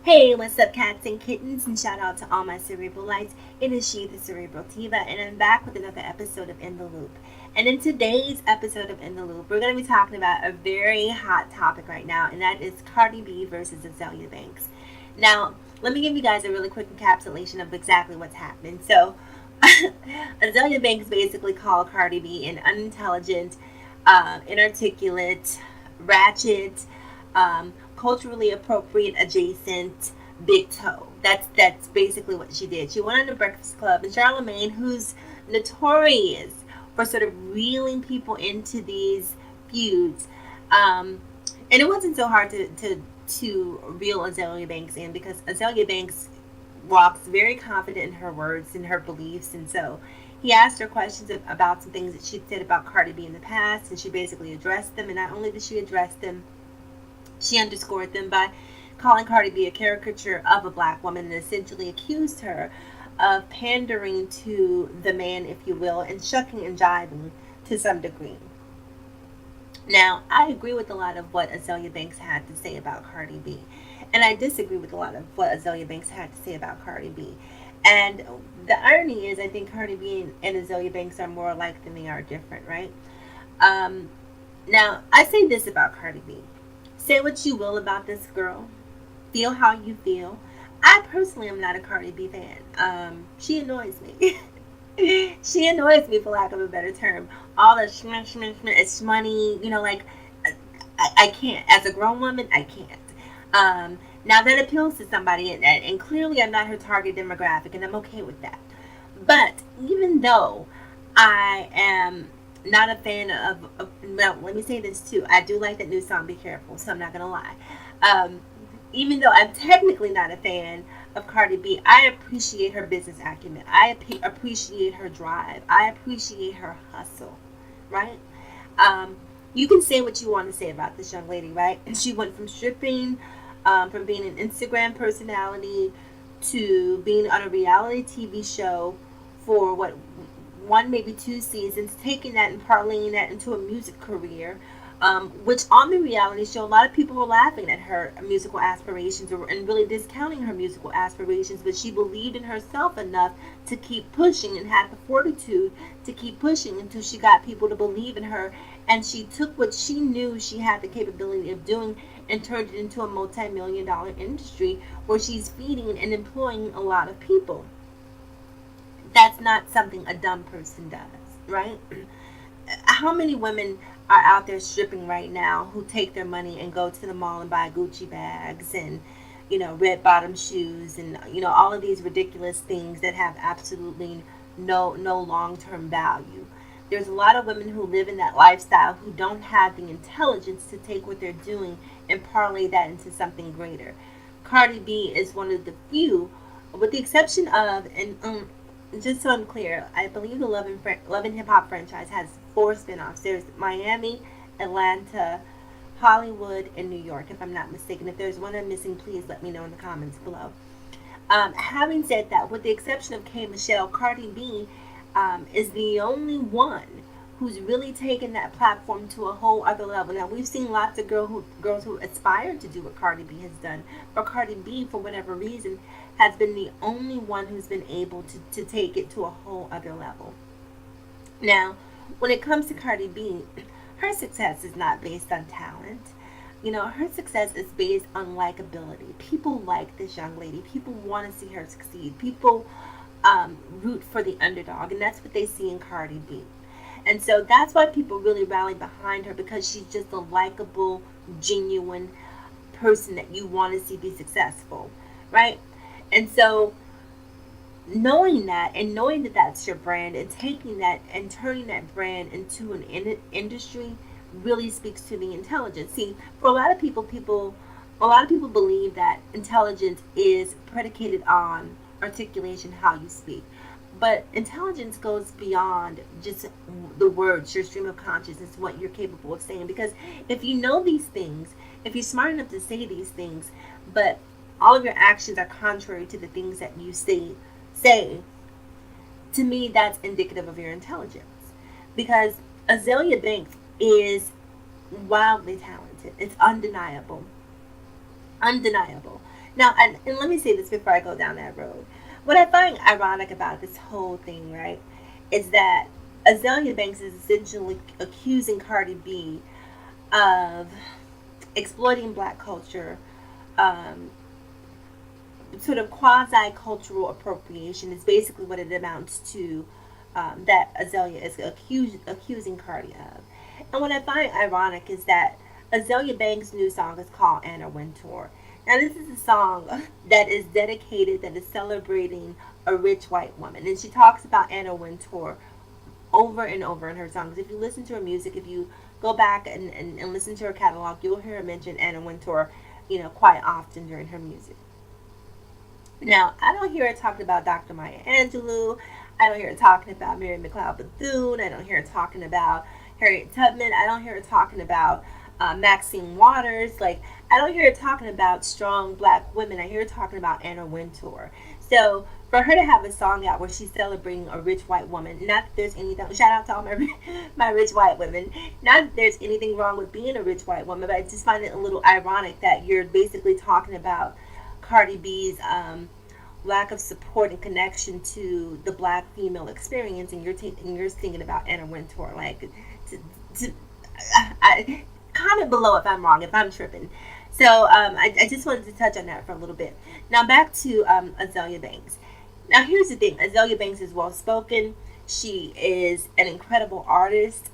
Hey, what's up, cats and kittens? And shout out to all my cerebral lights. It is she, the Cerebral Tiva, and I'm back with another episode of In the Loop. And in today's episode of In the Loop, we're going to be talking about a very hot topic right now, and that is Cardi B versus Azealia Banks. Now, let me give you guys a really quick encapsulation of exactly what's happening. So, Azealia Banks basically called Cardi B an unintelligent, inarticulate, ratchet, culturally appropriate, adjacent, big toe. That's basically what she did. She went on the Breakfast Club, and Charlamagne, who's notorious for sort of reeling people into these feuds, and it wasn't so hard to reel Azealia Banks in because Azealia Banks walks very confident in her words and her beliefs, and so he asked her questions about some things that she'd said about Cardi B in the past, and she basically addressed them. And not only did she address them, she underscored them by calling Cardi B a caricature of a black woman and essentially accused her of pandering to the man, if you will, and shucking and jiving to some degree. Now, I agree with a lot of what Azealia Banks had to say about Cardi B, and I disagree with a lot of what Azealia Banks had to say about Cardi B. And the irony is, I think Cardi B and Azealia Banks are more alike than they are different, right? Um, Now, I say this about Cardi B. Say what you will about this girl. Feel how you feel. I personally am not a Cardi B fan. She annoys me. She annoys me, for lack of a better term. All the it's money, like I can't. As a grown woman, I can't. Now that appeals to somebody, and clearly I'm not her target demographic, and I'm okay with that. But even though I am not a fan of well, let me say this too. I do like that new song, Be Careful, so I'm not gonna lie. Um, Even though I'm technically not a fan of Cardi B, I appreciate her business acumen. I appreciate her drive. I appreciate her hustle, right? Um, you can say what you want to say about this young lady, right? She went from stripping, from being an Instagram personality to being on a reality TV show for what, one, maybe 2 seasons, taking that and parlaying that into a music career. Which on the reality show, a lot of people were laughing at her musical aspirations and really discounting her musical aspirations, but she believed in herself enough to keep pushing and had the fortitude to keep pushing until she got people to believe in her. And she took what she knew she had the capability of doing and turned it into a multi-million-dollar industry where she's feeding and employing a lot of people. That's not something a dumb person does, right? How many women are out there stripping right now who take their money and go to the mall and buy Gucci bags and red bottom shoes and all of these ridiculous things that have absolutely no long-term value. There's a lot of women who live in that lifestyle who don't have the intelligence to take what they're doing and parlay that into something greater. Cardi B is one of the few, with the exception of, and just so I'm clear, I believe the Love and Hip Hop franchise has 4 spinoffs. There's Miami, Atlanta, Hollywood, and New York, if I'm not mistaken. If there's one I'm missing, please let me know in the comments below. Having said that, with the exception of K. Michelle, Cardi B is the only one who's really taken that platform to a whole other level. Now, we've seen lots of girls who aspire to do what Cardi B has done, but Cardi B, for whatever reason, has been the only one who's been able to take it to a whole other level. Now, when it comes to Cardi B, her success is not based on talent. Her success is based on likability. People like this young lady. People want to see her succeed. People root for the underdog, and that's what they see in Cardi B. And so that's why people really rally behind her, because she's just a likable, genuine person that you want to see be successful, right? And so knowing that, and knowing that that's your brand, and taking that and turning that brand into an industry really speaks to the intelligence. See, for a lot of people believe that intelligence is predicated on articulation, how you speak. But intelligence goes beyond just the words, your stream of consciousness, what you're capable of saying. Because if you know these things, if you're smart enough to say these things, but all of your actions are contrary to the things that you say, to me, that's indicative of your intelligence. Because Azealia Banks is wildly talented. It's undeniable. Undeniable. Now, and let me say this before I go down that road. What I find ironic about this whole thing, right, is that Azealia Banks is essentially accusing Cardi B of exploiting black culture, um, sort of quasi cultural appropriation is basically what it amounts to, that Azealia is accusing Cardi of. And what I find ironic is that Azealia Banks' new song is called Anna Wintour. Now, this is a song that is dedicated, that is celebrating a rich white woman. And she talks about Anna Wintour over and over in her songs. If you listen to her music, if you go back and listen to her catalog, you'll hear her mention Anna Wintour, quite often during her music. Now, I don't hear her talking about Dr. Maya Angelou. I don't hear her talking about Mary McLeod Bethune. I don't hear her talking about Harriet Tubman. I don't hear her talking about Maxine Waters. Like, I don't hear her talking about strong black women. I hear her talking about Anna Wintour. So, for her to have a song out where she's celebrating a rich white woman, not that there's anything, shout out to all my rich white women, not that there's anything wrong with being a rich white woman, but I just find it a little ironic that you're basically talking about Cardi B's lack of support and connection to the black female experience, and you're thinking about Anna Wintour. Like, to, to, comment below if I'm wrong, if I'm tripping. So I just wanted to touch on that for a little bit. Now back to Azealia Banks. Now here's the thing: Azealia Banks is well spoken. She is an incredible artist,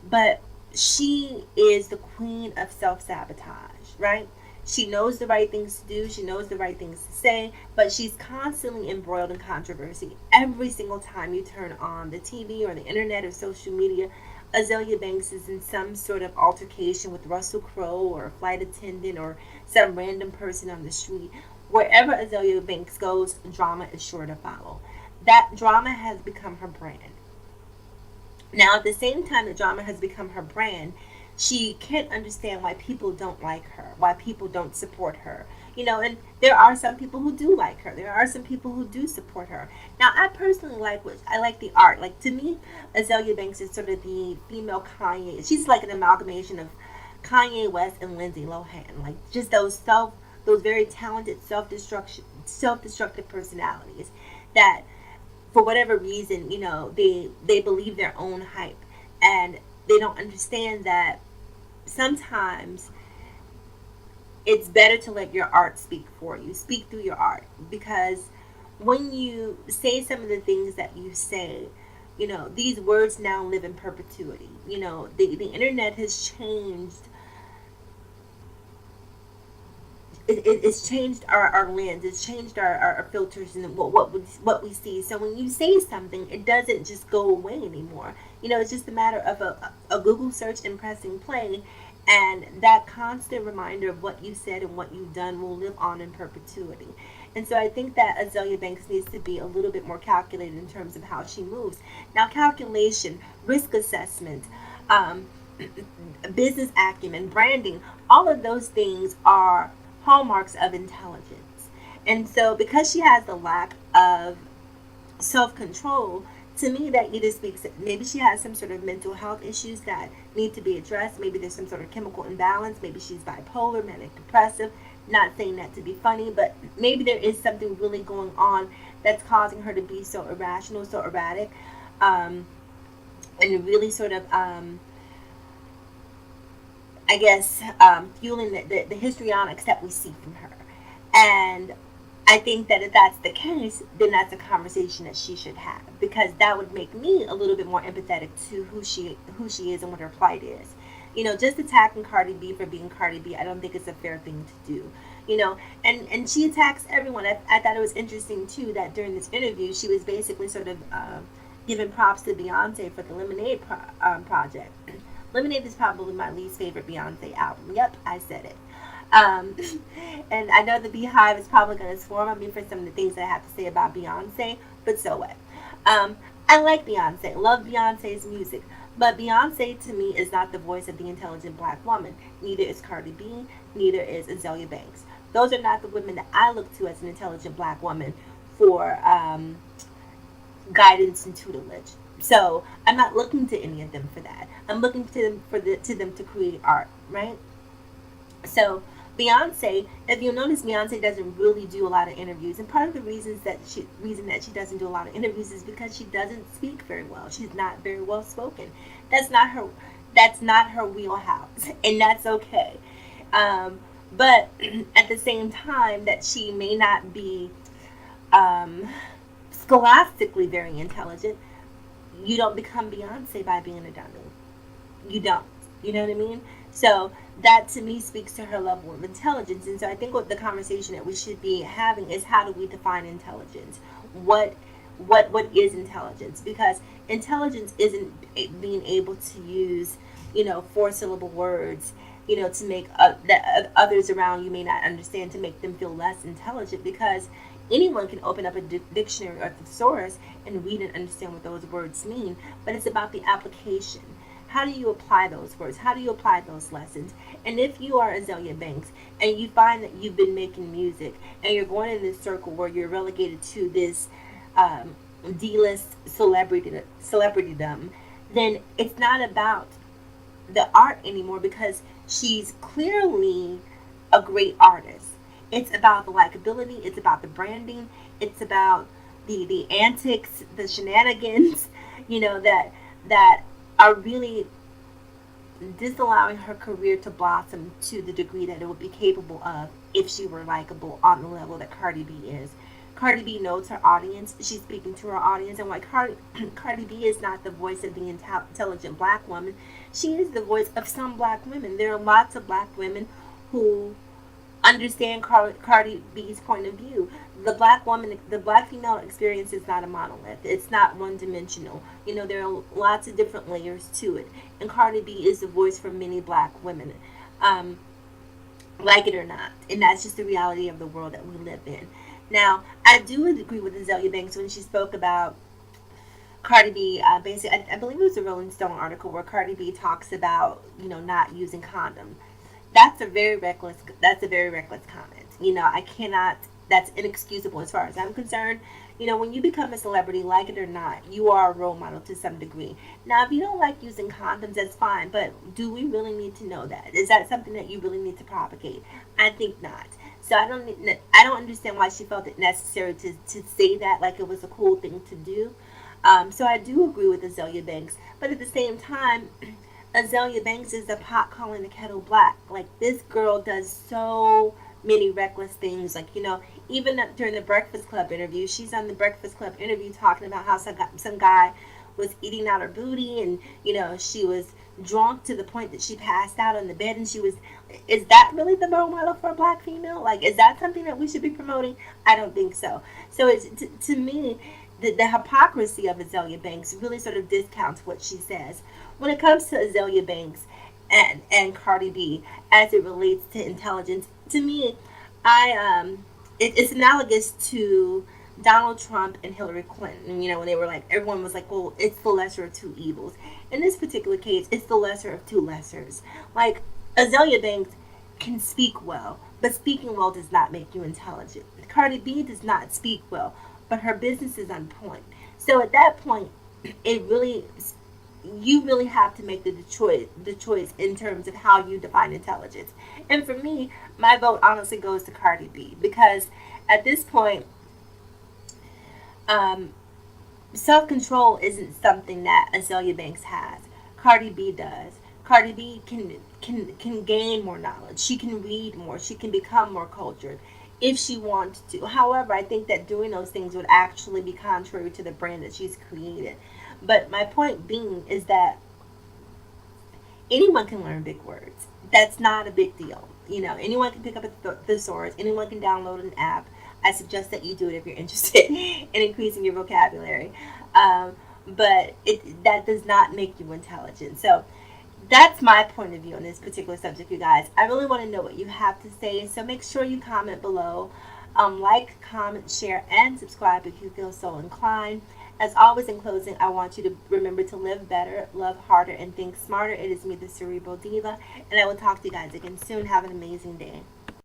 but she is the queen of self sabotage, right? She knows the right things to do. She knows the right things to say, but she's constantly embroiled in controversy. Every single time you turn on the TV or the internet or social media, Azealia Banks is in some sort of altercation with Russell Crowe or a flight attendant or some random person on the street. Wherever Azealia Banks goes, drama is sure to follow. That drama has become her brand. Now, at the same time that drama has become her brand, she can't understand why people don't like her, why people don't support her. And there are some people who do like her. There are some people who do support her. Now, I personally I like the art. Like, to me, Azealia Banks is sort of the female Kanye. She's like an amalgamation of Kanye West and Lindsay Lohan. Like, just those very talented self-destructive personalities that, for whatever reason, they believe their own hype, and they don't understand that sometimes it's better to let your art speak for you, speak through your art, because when you say some of the things that you say, these words now live in perpetuity. The internet has changed. It's changed our lens. It's changed our filters and what we see. So when you say something, it doesn't just go away anymore. It's just a matter of a Google search and pressing play, and that constant reminder of what you said and what you've done will live on in perpetuity. And so I think that Azealia Banks needs to be a little bit more calculated in terms of how she moves. Now, calculation, risk assessment, business acumen, branding, all of those things are hallmarks of intelligence. And so because she has the lack of self-control, to me that either speaks, maybe she has some sort of mental health issues that need to be addressed. Maybe there's some sort of chemical imbalance. Maybe she's bipolar, manic depressive. Not saying that to be funny, but maybe there is something really going on that's causing her to be so irrational, so erratic, and really sort of I guess, fueling the histrionics that we see from her. And I think that if that's the case, then that's a conversation that she should have, because that would make me a little bit more empathetic to who she is and what her plight is. Just attacking Cardi B for being Cardi B, I don't think it's a fair thing to do. And she attacks everyone. I thought it was interesting too that during this interview she was basically sort of giving props to Beyonce for the Lemonade project. Lemonade is probably my least favorite Beyonce album. Yep, I said it. And I know the Beehive is probably going to swarm on me for some of the things that I have to say about Beyonce, but so what? I like Beyonce, love Beyonce's music, but Beyonce to me is not the voice of the intelligent black woman. Neither is Cardi B, neither is Azealia Banks. Those are not the women that I look to as an intelligent black woman for guidance and tutelage. So I'm not looking to any of them for that. I'm looking to them to them to create art, right? So Beyonce, if you notice, Beyonce doesn't really do a lot of interviews, and part of the reason that she doesn't do a lot of interviews is because she doesn't speak very well. She's not very well spoken. That's not her. That's not her wheelhouse, and that's okay. But at the same time, that she may not be um, scholastically very intelligent, you don't become Beyonce by being a dummy. You don't. You know what I mean? So that to me speaks to her level of intelligence. And so I think what the conversation that we should be having is, how do we define intelligence? What what is intelligence? Because intelligence isn't being able to use, four syllable words, to make that others around you may not understand, to make them feel less intelligent, because anyone can open up a dictionary or thesaurus and read and understand what those words mean, but it's about the application. How do you apply those words? How do you apply those lessons? And if you are Azealia Banks and you find that you've been making music and you're going in this circle where you're relegated to this um, D-list celebritydom, then it's not about the art anymore, because she's clearly a great artist. It's about the likability, it's about the branding, it's about the antics, the shenanigans, that are really disallowing her career to blossom to the degree that it would be capable of if she were likable on the level that Cardi B is. Cardi B knows her audience. She's speaking to her audience, and like Cardi B is not the voice of the intelligent black woman. She is the voice of some black women. There are lots of black women who understand Cardi B's point of view. The black female experience is not a monolith. It's not one dimensional. There are lots of different layers to it. And Cardi B is the voice for many black women, um, like it or not. And that's just the reality of the world that we live in. Now, I do agree with Azealia Banks when she spoke about Cardi B. Basically, I believe it was a Rolling Stone article where Cardi B talks about, not using condoms. That's a very reckless comment. I cannot, that's inexcusable as far as I'm concerned. When you become a celebrity, like it or not, you are a role model to some degree. Now, if you don't like using condoms, that's fine, but do we really need to know that? Is that something that you really need to propagate? I think not. So I don't understand why she felt it necessary to say that, like it was a cool thing to do. So I do agree with Azealia Banks, but at the same time, Azealia Banks is the pot calling the kettle black. Like, this girl does so many reckless things. Like, even during the Breakfast Club interview, she's on the Breakfast Club interview talking about how some guy was eating out her booty, and she was drunk to the point that she passed out on the bed, and is that really the role model for a black female? Like, is that something that we should be promoting? I don't think so. So it's to me, the hypocrisy of Azealia Banks really sort of discounts what she says. When it comes to Azealia Banks and Cardi B, as it relates to intelligence, to me, it's analogous to Donald Trump and Hillary Clinton. When they were like, everyone was like, well, it's the lesser of two evils. In this particular case, it's the lesser of two lessers. Like, Azealia Banks can speak well, but speaking well does not make you intelligent. Cardi B does not speak well, but her business is on point. So at that point, it really, you really have to make the choice in terms of how you define intelligence. And for me, my vote honestly goes to Cardi B, because at this point, um, self control isn't something that Azealia Banks has. Cardi B does. Cardi B can gain more knowledge. She can read more. She can become more cultured if she wants to. However, I think that doing those things would actually be contrary to the brand that she's created. But my point being is that anyone can learn big words. That's not a big deal. Anyone can pick up a thesaurus. Anyone can download an app. I suggest that you do it if you're interested in increasing your vocabulary. But that does not make you intelligent. So that's my point of view on this particular subject, you guys. I really want to know what you have to say, so make sure you comment below. Like, comment, share, and subscribe if you feel so inclined. As always, in closing, I want you to remember to live better, love harder, and think smarter. It is me, the Cerebral Diva, and I will talk to you guys again soon. Have an amazing day.